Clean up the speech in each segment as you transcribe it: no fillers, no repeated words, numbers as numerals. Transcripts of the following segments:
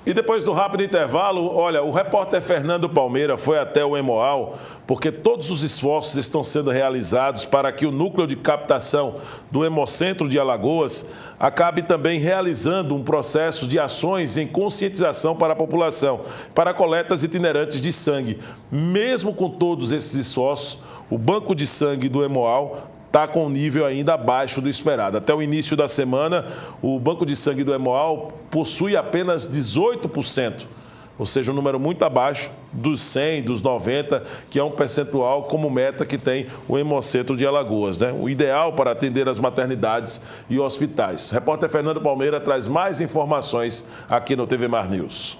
E depois do rápido intervalo, olha, o repórter Fernando Palmeira foi até o Hemoal porque todos os esforços estão sendo realizados para que o núcleo de captação do Hemocentro de Alagoas acabe também realizando um processo de ações em conscientização para a população, para coletas itinerantes de sangue. Mesmo com todos esses esforços, o banco de sangue do Hemoal está com um nível ainda abaixo do esperado. Até o início da semana, o banco de sangue do Hemoal possui apenas 18%, ou seja, um número muito abaixo dos 100, dos 90, que é um percentual como meta que tem o Hemocentro de Alagoas, né? O ideal para atender as maternidades e hospitais. O repórter Fernando Palmeira traz mais informações aqui no TV Mar News.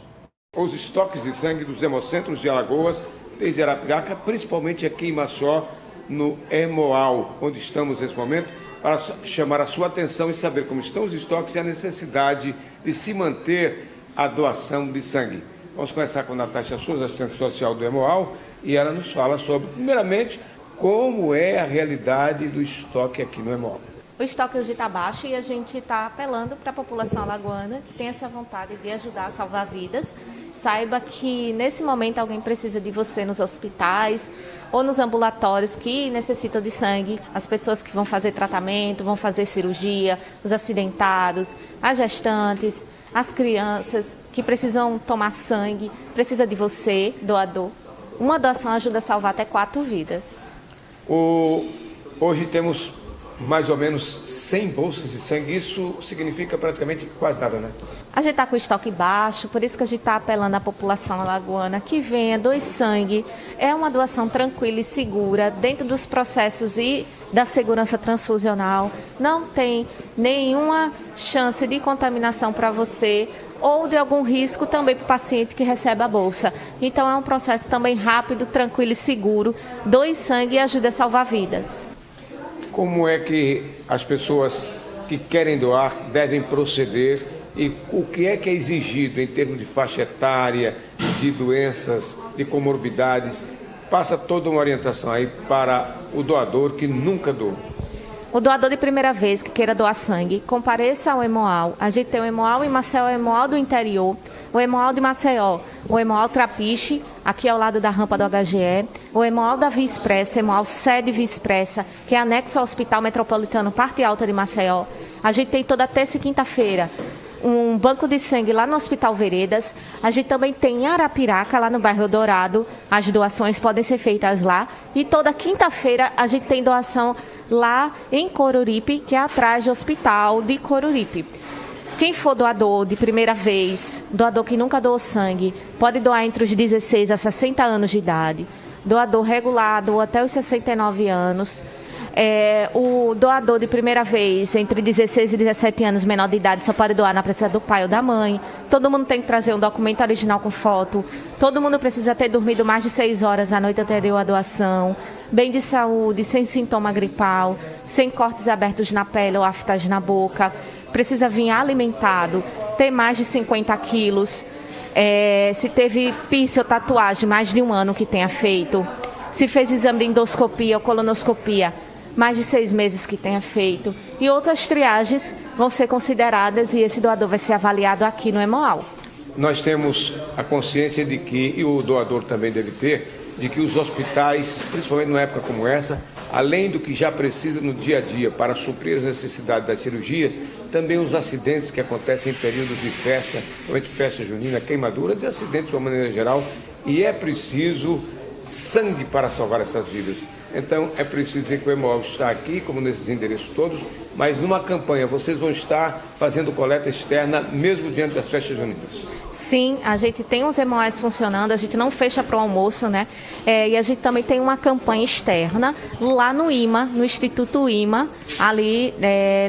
Os estoques de sangue dos Hemocentros de Alagoas, desde Arapiraca, principalmente aqui em Maceió, no Hemoal, onde estamos nesse momento, para chamar a sua atenção e saber como estão os estoques e a necessidade de se manter a doação de sangue. Vamos começar com Natasha Souza, assistente social do Hemoal, e ela nos fala sobre, primeiramente, como é a realidade do estoque aqui no Hemoal. O estoque hoje está baixo e a gente está apelando para a população alagoana que tem essa vontade de ajudar a salvar vidas. Saiba que nesse momento alguém precisa de você nos hospitais ou nos ambulatórios que necessitam de sangue. As pessoas que vão fazer tratamento, vão fazer cirurgia, os acidentados, as gestantes, as crianças que precisam tomar sangue, precisa de você, doador. Uma doação ajuda a salvar até 4 vidas. Hoje temos mais ou menos 100 bolsas de sangue, isso significa praticamente quase nada, né? A gente está com o estoque baixo, por isso que a gente está apelando à população alagoana que venha, doe sangue. É uma doação tranquila e segura, dentro dos processos e da segurança transfusional. Não tem nenhuma chance de contaminação para você ou de algum risco também para o paciente que recebe a bolsa. Então é um processo também rápido, tranquilo e seguro. Doe sangue e ajude a salvar vidas. Como é que as pessoas que querem doar devem proceder e o que é exigido em termos de faixa etária, de doenças, de comorbidades? Passa toda uma orientação aí para o doador que nunca doou. O doador de primeira vez que queira doar sangue, compareça ao Hemoal. A gente tem o Hemoal em Maceió, o Hemoal do interior, o Hemoal de Maceió, o Hemoal Trapiche, aqui ao lado da rampa do HGE, o Hemoal da Via Expressa, Hemoal Sede Via Expressa, que é anexo ao Hospital Metropolitano Parte Alta de Maceió. A gente tem toda terça e quinta-feira um banco de sangue lá no Hospital Veredas. A gente também tem em Arapiraca, lá no bairro Dourado. As doações podem ser feitas lá. E toda quinta-feira a gente tem doação lá em Coruripe, que é atrás do Hospital de Coruripe. Quem for doador de primeira vez, doador que nunca doou sangue, pode doar entre os 16 a 60 anos de idade. Doador regulado até os 69 anos. O doador de primeira vez, entre 16 e 17 anos, menor de idade, só pode doar na presença do pai ou da mãe. Todo mundo tem que trazer um documento original com foto. Todo mundo precisa ter dormido mais de 6 horas a noite anterior à doação. Bem de saúde, sem sintoma gripal, sem cortes abertos na pele ou aftas na boca. Precisa vir alimentado, ter mais de 50 quilos. Se teve piercing ou tatuagem, mais de 1 ano que tenha feito. Se fez exame de endoscopia ou colonoscopia, mais de 6 meses que tenha feito. E outras triagens vão ser consideradas e esse doador vai ser avaliado aqui no Hemoal. Nós temos a consciência de que, e o doador também deve ter, de que os hospitais, principalmente numa época como essa, além do que já precisa no dia a dia para suprir as necessidades das cirurgias, também os acidentes que acontecem em períodos de festa, principalmente festa junina, queimaduras e acidentes de uma maneira geral, e é preciso sangue para salvar essas vidas. Então é preciso que o Hemoal está aqui, como nesses endereços todos, mas numa campanha vocês vão estar fazendo coleta externa mesmo diante das festas juninas. Sim, a gente tem os Hemoais funcionando, a gente não fecha para o almoço, né? E a gente também tem uma campanha externa lá no IMA, no Instituto IMA, ali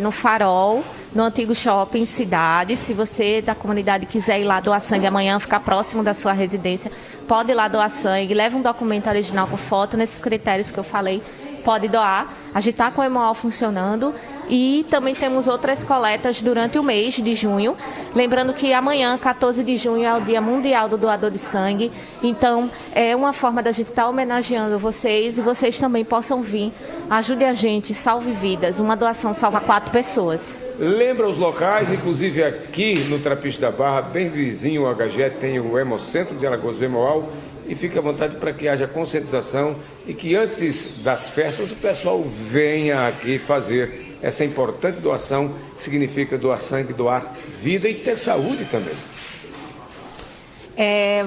no Farol, no antigo shopping Cidade. Se você da comunidade quiser ir lá doar sangue amanhã, ficar próximo da sua residência, pode ir lá doar sangue, leva um documento original com foto nesses critérios que eu falei pode doar. A gente está com o Hemoal funcionando e também temos outras coletas durante o mês de junho. Lembrando que amanhã, 14 de junho, é o Dia Mundial do Doador de Sangue. Então, é uma forma da gente estar homenageando vocês e vocês também possam vir. Ajude a gente, salve vidas. Uma doação salva 4 pessoas. Lembra os locais, inclusive aqui no Trapiche da Barra, bem vizinho ao HGE, tem o Hemocentro de Alagoas, o Hemoal. E fique à vontade para que haja conscientização e que antes das festas o pessoal venha aqui fazer essa importante doação, que significa doar sangue, doar vida e ter saúde também.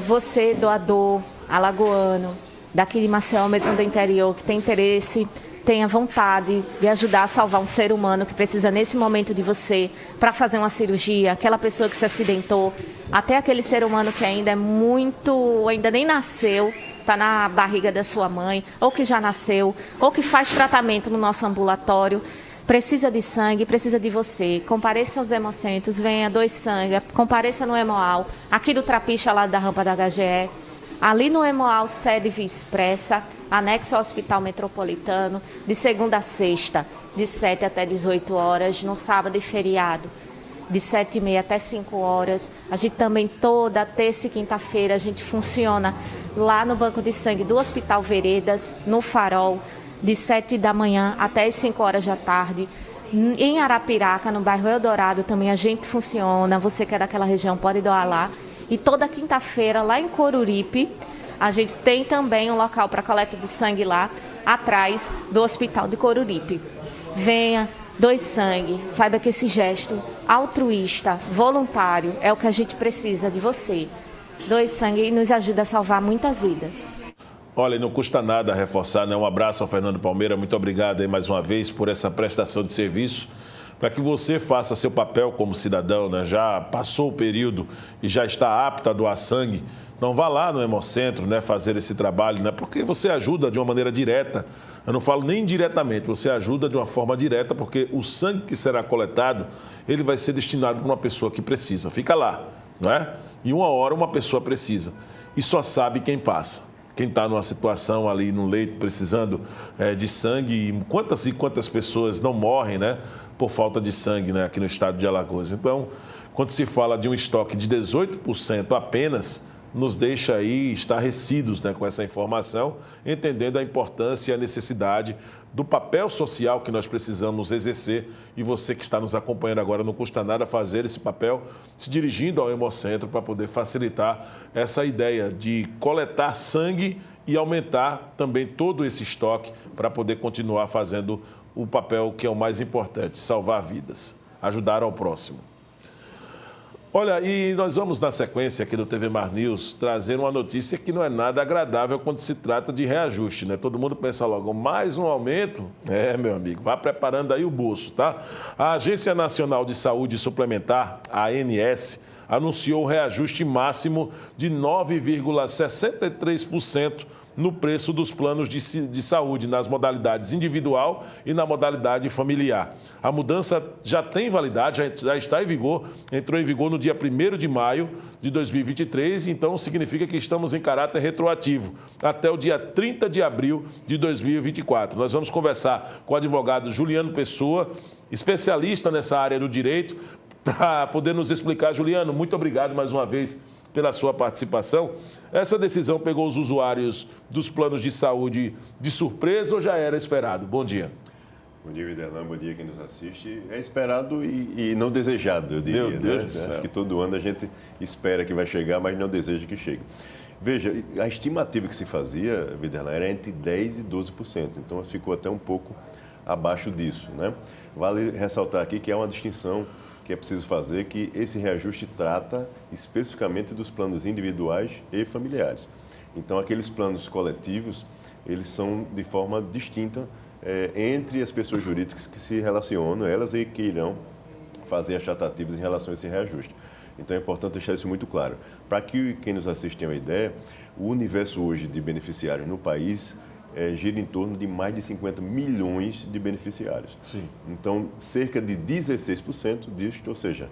Você, doador alagoano, daqui de Maceió, mesmo do interior, que tem interesse, tenha vontade de ajudar a salvar um ser humano que precisa nesse momento de você para fazer uma cirurgia, aquela pessoa que se acidentou, até aquele ser humano que ainda ainda nem nasceu, está na barriga da sua mãe, ou que já nasceu, ou que faz tratamento no nosso ambulatório, precisa de sangue, precisa de você. Compareça aos hemocentros, venha, doe sangue, compareça no Hemoal, aqui do Trapiche, ao lado da rampa da HGE. Ali no Hemoal, sede Via Expressa, anexo ao Hospital Metropolitano, de segunda a sexta, de 7 até 18 horas, no sábado e feriado, de 7h30 até 5 horas. A gente também toda terça e quinta-feira, a gente funciona lá no Banco de Sangue do Hospital Veredas, no Farol, de 7 da manhã até as 5 horas da tarde. Em Arapiraca, no bairro Eldorado, também a gente funciona. Você que é daquela região pode doar lá. E toda quinta-feira, lá em Coruripe, a gente tem também um local para coleta de sangue lá, atrás do Hospital de Coruripe. Venha, doe sangue, saiba que esse gesto altruísta, voluntário, é o que a gente precisa de você. Doe sangue e nos ajuda a salvar muitas vidas. Olha, não custa nada reforçar, né? Um abraço ao Fernando Palmeira, muito obrigado aí mais uma vez por essa prestação de serviço, para que você faça seu papel como cidadão, né? Já passou o período e já está apto a doar sangue, então vá lá no Hemocentro, né, fazer esse trabalho, né? Porque você ajuda de uma maneira direta, eu não falo nem indiretamente, você ajuda de uma forma direta, porque o sangue que será coletado, ele vai ser destinado para uma pessoa que precisa. Fica lá, não é? E uma hora uma pessoa precisa e só sabe quem passa. Quem está numa situação ali no leito precisando de sangue, e quantas pessoas não morrem, né, por falta de sangue, né, aqui no estado de Alagoas. Então, quando se fala de um estoque de 18% apenas, nos deixa aí estarrecidos, né, com essa informação, entendendo a importância e a necessidade do papel social que nós precisamos exercer. E você que está nos acompanhando agora, não custa nada fazer esse papel, se dirigindo ao Hemocentro para poder facilitar essa ideia de coletar sangue e aumentar também todo esse estoque para poder continuar fazendo o papel que é o mais importante, salvar vidas, ajudar ao próximo. Olha, e nós vamos na sequência aqui do TV Mar News trazer uma notícia que não é nada agradável quando se trata de reajuste, né? Todo mundo pensa logo, mais um aumento? Meu amigo, vá preparando aí o bolso, tá? A Agência Nacional de Saúde Suplementar, a ANS, anunciou o reajuste máximo de 9,63% no preço dos planos de saúde, nas modalidades individual e na modalidade familiar. A mudança já tem validade, já está em vigor, entrou em vigor no dia 1º de maio de 2023, então significa que estamos em caráter retroativo, até o dia 30 de abril de 2024. Nós vamos conversar com o advogado Juliano Pessoa, especialista nessa área do direito, para poder nos explicar. Juliano, muito obrigado mais uma vez pela sua participação. Essa decisão pegou os usuários dos planos de saúde de surpresa ou já era esperado? Bom dia. Bom dia, Viderlan. Bom dia quem nos assiste. É esperado e não desejado, eu diria. Meu Deus do céu. Acho que todo ano a gente espera que vai chegar, mas não deseja que chegue. Veja, a estimativa que se fazia, Viderlan, era entre 10% e 12%. Então ficou até um pouco abaixo disso, né? Vale ressaltar aqui que há uma distinção que é preciso fazer, que esse reajuste trata especificamente dos planos individuais e familiares. Então, aqueles planos coletivos, eles são de forma distinta entre as pessoas jurídicas que se relacionam, elas e que irão fazer as tratativas em relação a esse reajuste. Então, é importante deixar isso muito claro. Para que quem nos assiste tenha uma ideia, o universo hoje de beneficiários no país gira em torno de mais de 50 milhões de beneficiários. Sim. Então, cerca de 16% disto, ou seja,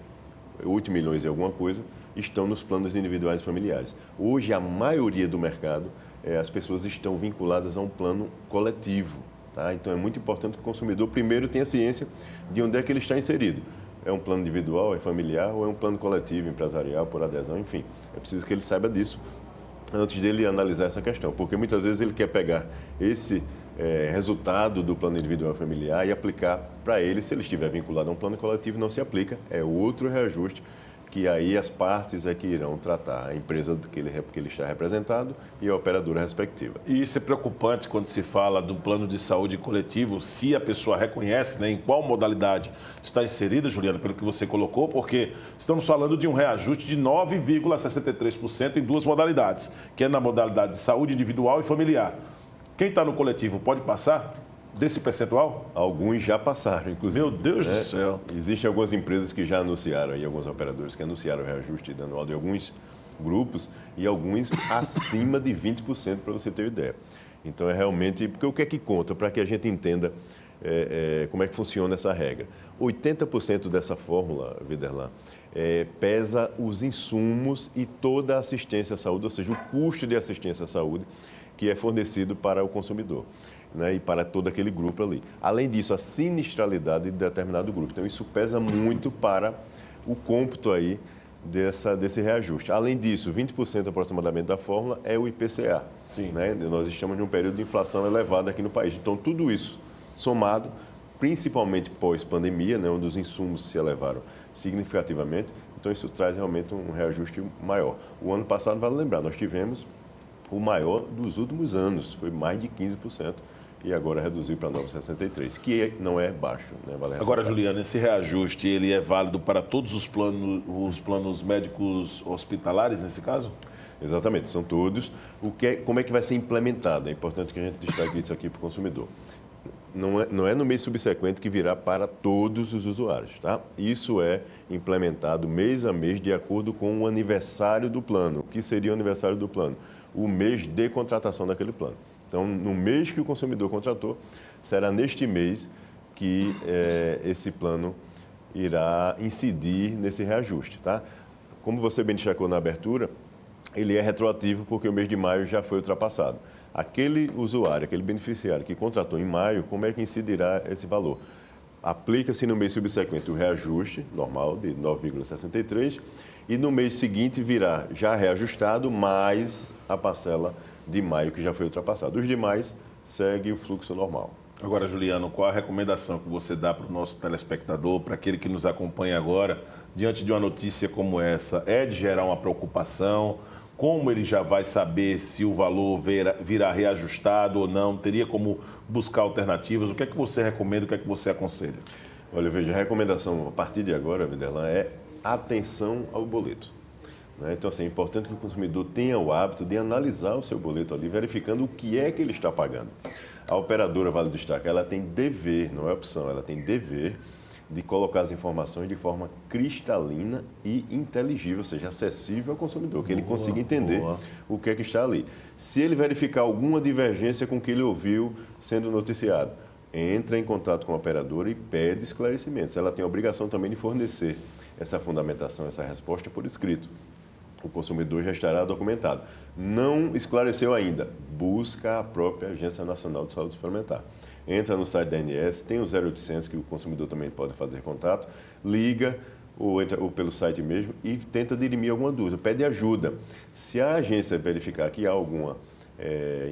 8 milhões e alguma coisa, estão nos planos individuais e familiares. Hoje, a maioria do mercado, as pessoas estão vinculadas a um plano coletivo. Tá? Então, é muito importante que o consumidor primeiro tenha ciência de onde é que ele está inserido. É um plano individual, é familiar ou é um plano coletivo, empresarial, por adesão, enfim. É preciso que ele saiba disso antes dele analisar essa questão, porque muitas vezes ele quer pegar esse resultado do plano individual familiar e aplicar para ele. Se ele estiver vinculado a um plano coletivo, não se aplica, é outro reajuste que aí as partes é que irão tratar, a empresa que ele está representado e a operadora respectiva. E isso é preocupante quando se fala do plano de saúde coletivo, se a pessoa reconhece, né, em qual modalidade está inserida, Juliana, pelo que você colocou, porque estamos falando de um reajuste de 9,63% em duas modalidades, que é na modalidade de saúde individual e familiar. Quem está no coletivo pode passar desse percentual? Alguns já passaram, inclusive. Meu Deus do céu. Existem algumas empresas que já anunciaram, e alguns operadores que anunciaram o reajuste anual de alguns grupos e alguns acima de 20%, para você ter uma ideia. Então, é realmente... Porque o que é que conta? Para que a gente entenda como é que funciona essa regra. 80% dessa fórmula, Viderlan, pesa os insumos e toda a assistência à saúde, ou seja, o custo de assistência à saúde que é fornecido para o consumidor, né, e para todo aquele grupo ali. Além disso, a sinistralidade de determinado grupo. Então, isso pesa muito para o cômputo aí desse reajuste. Além disso, 20% aproximadamente da fórmula é o IPCA. Sim. Né? Nós estamos num período de inflação elevada aqui no país. Então, tudo isso somado, principalmente pós-pandemia, né, onde os insumos se elevaram significativamente, então isso traz realmente um reajuste maior. O ano passado, vale lembrar, nós tivemos o maior dos últimos anos, foi mais de 15%, e agora reduziu para 9,63%, que não é baixo, né? Vale agora, Juliana, esse reajuste ele é válido para todos os planos médicos hospitalares, nesse caso? Exatamente, são todos. Como é que vai ser implementado? É importante que a gente destaque isso aqui para o consumidor. Não é no mês subsequente que virá para todos os usuários, tá? Isso é implementado mês a mês de acordo com o aniversário do plano. O que seria o aniversário do plano? O mês de contratação daquele plano. Então, no mês que o consumidor contratou, será neste mês que esse plano irá incidir nesse reajuste, tá? Como você bem destacou na abertura, ele é retroativo porque o mês de maio já foi ultrapassado. Aquele usuário, aquele beneficiário que contratou em maio, como é que incidirá esse valor? Aplica-se no mês subsequente o reajuste normal de 9,63 e no mês seguinte virá já reajustado mais a parcela de maio que já foi ultrapassada. Os demais segue o fluxo normal. Agora, Juliano, qual a recomendação que você dá para o nosso telespectador, para aquele que nos acompanha agora, diante de uma notícia como essa? É de gerar uma preocupação? Como ele já vai saber se o valor virá reajustado ou não? Teria como buscar alternativas? O que é que você recomenda, o que é que você aconselha? Olha, veja, a recomendação a partir de agora, Viderlan, é atenção ao boleto. Né? Então, assim, é importante que o consumidor tenha o hábito de analisar o seu boleto ali, verificando o que é que ele está pagando. A operadora, vale destacar, ela tem dever, não é opção, ela tem dever de colocar as informações de forma cristalina e inteligível, ou seja, acessível ao consumidor, que ele consiga entender o que é que está ali. Se ele verificar alguma divergência com o que ele ouviu sendo noticiado, entra em contato com a operadora e pede esclarecimentos. Ela tem a obrigação também de fornecer essa fundamentação, essa resposta por escrito. O consumidor já estará documentado. Não esclareceu ainda, busca a própria Agência Nacional de Saúde Suplementar. Entra no site da ANS, tem o 0800 que o consumidor também pode fazer contato, liga ou entra ou pelo site mesmo e tenta dirimir alguma dúvida, pede ajuda. Se a agência verificar que há alguma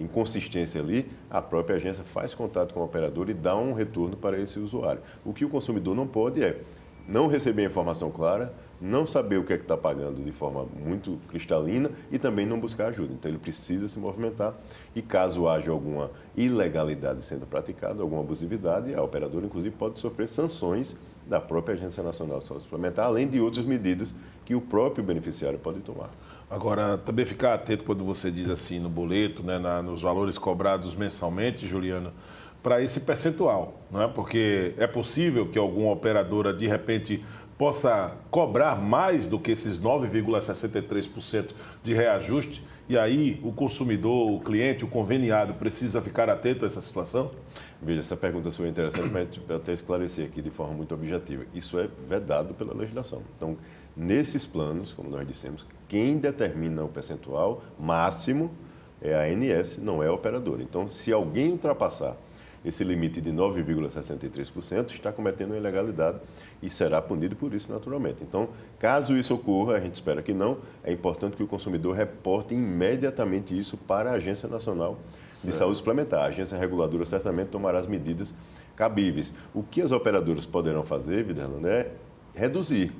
inconsistência ali, a própria agência faz contato com o operador e dá um retorno para esse usuário. O que o consumidor não pode é não receber a informação clara, não saber o que é que está pagando de forma muito cristalina e também não buscar ajuda. Então, ele precisa se movimentar e, caso haja alguma ilegalidade sendo praticada, alguma abusividade, a operadora, inclusive, pode sofrer sanções da própria Agência Nacional de Saúde Suplementar, além de outras medidas que o próprio beneficiário pode tomar. Agora, também ficar atento quando você diz assim no boleto, né, nos valores cobrados mensalmente, Juliana, para esse percentual, não é? Porque é possível que alguma operadora, de repente, possa cobrar mais do que esses 9,63% de reajuste e aí o consumidor, o cliente, o conveniado precisa ficar atento a essa situação? Veja, essa pergunta sua é interessante, mas para até esclarecer aqui de forma muito objetiva. Isso é vedado pela legislação. Então, nesses planos, como nós dissemos, quem determina o percentual máximo é a ANS, não é a operadora. Então, se alguém ultrapassar esse limite de 9,63%, está cometendo uma ilegalidade e será punido por isso naturalmente. Então, caso isso ocorra, a gente espera que não, é importante que o consumidor reporte imediatamente isso para a Agência Nacional de Saúde Suplementar. A agência reguladora certamente tomará as medidas cabíveis. O que as operadoras poderão fazer, Videlano, é reduzir.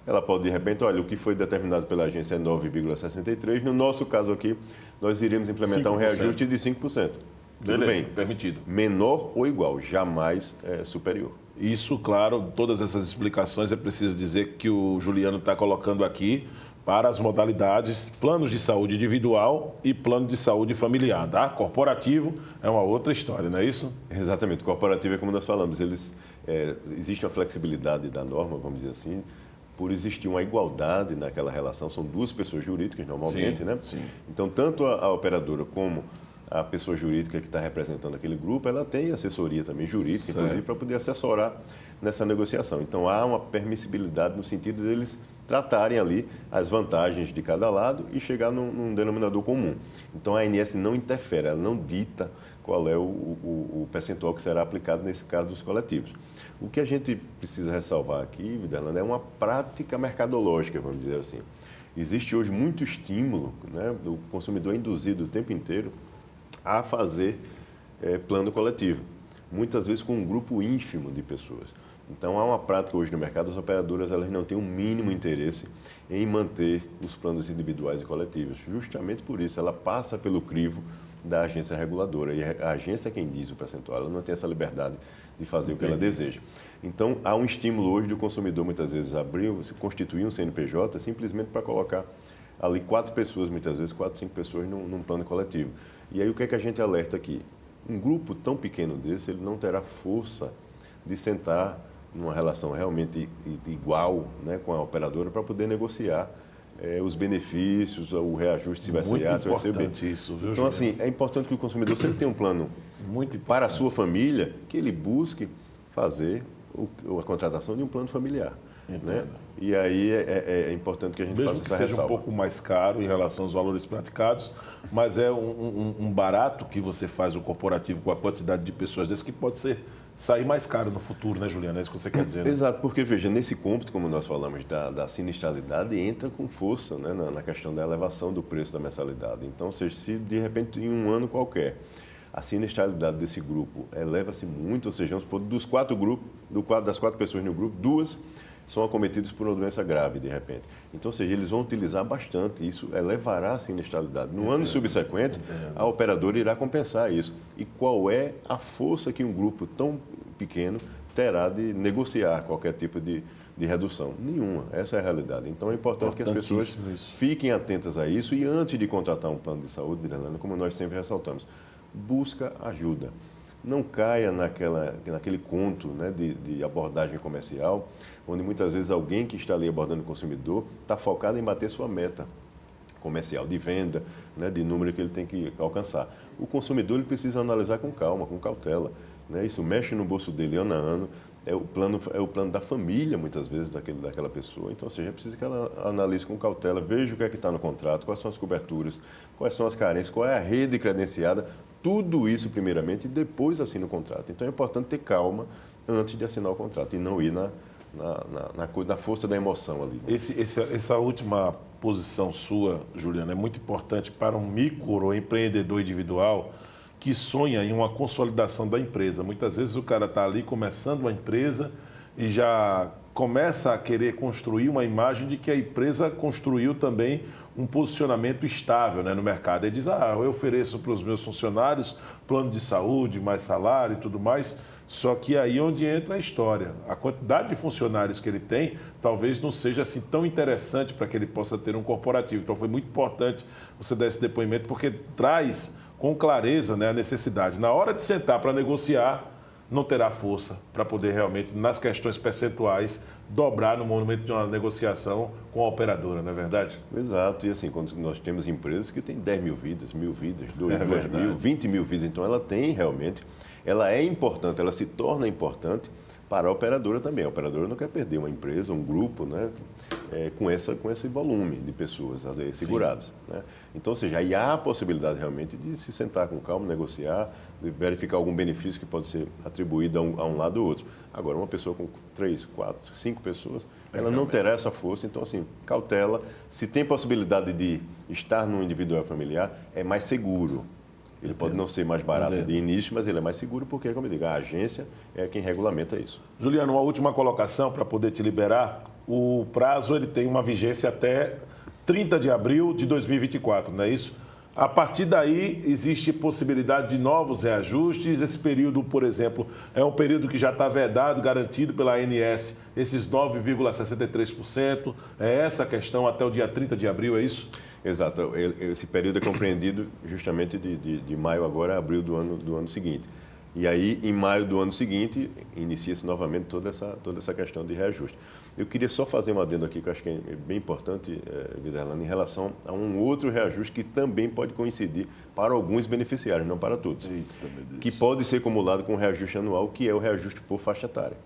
Ela pode, de repente, olha, o que foi determinado pela agência é 9,63%. No nosso caso aqui, nós iremos implementar 5%. Um reajuste de 5%. Tudo Beleza, bem. permitido. Menor ou igual, jamais superior. Isso, claro, todas essas explicações é preciso dizer que o Juliano está colocando aqui para as modalidades planos de saúde individual e plano de saúde familiar, tá? Corporativo é uma outra história, não é isso? Exatamente. Corporativo é como nós falamos, existe uma flexibilidade da norma, vamos dizer assim, por existir uma igualdade naquela relação, são duas pessoas jurídicas normalmente, Sim, né? sim. Então, tanto a operadora como a pessoa jurídica que está representando aquele grupo, ela tem assessoria também jurídica, certo, inclusive, para poder assessorar nessa negociação. Então, há uma permissibilidade no sentido deles tratarem ali as vantagens de cada lado e chegar num denominador comum. Então, a ANS não interfere, ela não dita qual é o percentual que será aplicado nesse caso dos coletivos. O que a gente precisa ressalvar aqui, Videlano, é uma prática mercadológica, vamos dizer assim. Existe hoje muito estímulo, né? O consumidor é induzido o tempo inteiro a fazer plano coletivo, muitas vezes com um grupo ínfimo de pessoas. Então, há uma prática hoje no mercado, as operadoras elas não têm um mínimo interesse em manter os planos individuais e coletivos. Justamente por isso, ela passa pelo crivo da agência reguladora. E a agência é quem diz o percentual, ela não tem essa liberdade de fazer o que ela deseja. Então, há um estímulo hoje do consumidor, muitas vezes, se constituir um CNPJ simplesmente para colocar ali 4 pessoas, muitas vezes 4, 5 pessoas num plano coletivo. E aí o que é que a gente alerta aqui? Um grupo tão pequeno desse, ele não terá força de sentar numa relação realmente igual, né, com a operadora para poder negociar os benefícios, o reajuste, se vai ser A, se vai ser B. Isso, viu, então, Juliano? assim, é importante que o consumidor, se ele tem um plano para a sua família, que ele busque fazer a contratação de um plano familiar. Né? E aí é importante que a gente Mesmo faça que essa seja ressalva. um pouco mais caro em relação aos valores praticados, mas é um barato que você faz o corporativo com a quantidade de pessoas desse que pode sair mais caro no futuro, né, Juliana? É isso que você quer dizer, né? Exato, porque, veja, nesse cômputo, como nós falamos, da sinistralidade, entra com força, né, na questão da elevação do preço da mensalidade. Então, ou seja, se de repente em um ano qualquer a sinistralidade desse grupo eleva-se muito, ou seja, vamos supor, das 4 pessoas no grupo, 2 são acometidos por uma doença grave, de repente. Então, ou seja, eles vão utilizar bastante, isso elevará a sinistralidade. No ano subsequente, a operadora irá compensar isso. E qual é a força que um grupo tão pequeno terá de negociar qualquer tipo de redução? Nenhuma. Essa é a realidade. Então, é importante que as pessoas fiquem atentas a isso e antes de contratar um plano de saúde, como nós sempre ressaltamos, busca ajuda. Não caia naquele conto, né, de abordagem comercial, onde muitas vezes alguém que está ali abordando o consumidor está focado em bater sua meta comercial de venda, né, de número que ele tem que alcançar. O consumidor ele precisa analisar com calma, com cautela. Né? Isso mexe no bolso dele ano a ano. É o plano da família, muitas vezes, daquela pessoa. Então, ou seja, é preciso que ela analise com cautela, veja o que é que está no contrato, quais são as coberturas, quais são as carências, qual é a rede credenciada, tudo isso primeiramente e depois assina o contrato. Então, é importante ter calma antes de assinar o contrato e não ir na força da emoção ali. Essa última posição sua, Juliana, é muito importante para um microempreendedor individual que sonha em uma consolidação da empresa. Muitas vezes o cara está ali começando uma empresa e já começa a querer construir uma imagem de que a empresa construiu também um posicionamento estável, né, no mercado. Ele diz, eu ofereço para os meus funcionários plano de saúde, mais salário e tudo mais, só que aí é onde entra a história. A quantidade de funcionários que ele tem talvez não seja assim tão interessante para que ele possa ter um corporativo. Então foi muito importante você dar esse depoimento, porque traz com clareza, né, a necessidade. Na hora de sentar para negociar, não terá força para poder realmente, nas questões percentuais, dobrar no momento de uma negociação com a operadora, não é verdade? Exato. E assim, quando nós temos empresas que têm 10 mil vidas, 1.000 vidas, 2 mil, 20 mil vidas, então ela tem realmente, ela é importante, ela se torna importante para a operadora também. A operadora não quer perder uma empresa, um grupo, né, com esse volume de pessoas seguradas. Né? Então, ou seja, aí há a possibilidade realmente de se sentar com calma, negociar, de verificar algum benefício que pode ser atribuído a um lado ou outro. Agora, uma pessoa com 3, 4, 5 pessoas, ela não terá essa força. Então, assim, cautela. Se tem possibilidade de estar num individual familiar, é mais seguro. Ele pode não ser mais barato de início, mas ele é mais seguro porque, como eu digo, a agência é quem regulamenta isso. Juliano, uma última colocação para poder te liberar. O prazo ele tem uma vigência até 30 de abril de 2024, não é isso? A partir daí, existe possibilidade de novos reajustes? Esse período, por exemplo, é um período que já está vedado, garantido pela ANS, esses 9,63%. É essa a questão até o dia 30 de abril, é isso? Exato. Esse período é compreendido justamente de maio agora a abril do ano seguinte. E aí, em maio do ano seguinte, inicia-se novamente toda essa questão de reajuste. Eu queria só fazer um adendo aqui, que eu acho que é bem importante, Viderlane, em relação a um outro reajuste que também pode coincidir para alguns beneficiários, não para todos, que pode ser acumulado com o reajuste anual, que é o reajuste por faixa etária.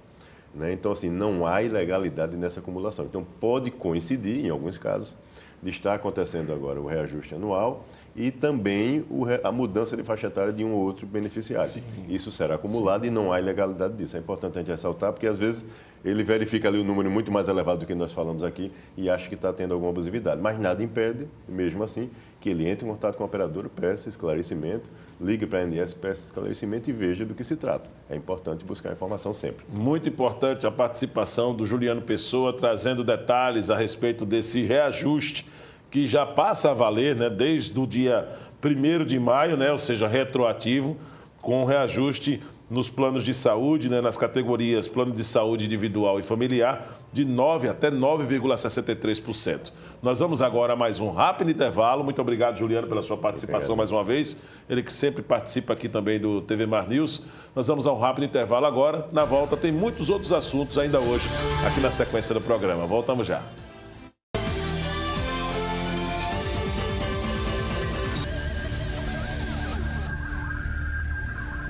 Né? Então, assim, não há ilegalidade nessa acumulação. Então, pode coincidir, em alguns casos, de estar acontecendo agora o reajuste anual e também a mudança de faixa etária de um ou outro beneficiário. Sim. Isso será acumulado e não há ilegalidade disso. É importante a gente ressaltar, porque às vezes ele verifica ali um número muito mais elevado do que nós falamos aqui e acha que está tendo alguma abusividade. Mas nada impede, mesmo assim, que ele entre em contato com a operadora, peça esclarecimento, ligue para a ANS, peça esclarecimento e veja do que se trata. É importante buscar informação sempre. Muito importante a participação do Juliano Pessoa, trazendo detalhes a respeito desse reajuste que já passa a valer, né, desde o dia 1º de maio, né, ou seja, retroativo, com reajuste nos planos de saúde, né, nas categorias plano de saúde individual e familiar, de 9% até 9,63%. Nós vamos agora a mais um rápido intervalo. Muito obrigado, Juliano, pela sua participação mais uma vez. Ele que sempre participa aqui também do TV Mar News. Nós vamos a um rápido intervalo agora. Na volta tem muitos outros assuntos ainda hoje, aqui na sequência do programa. Voltamos já.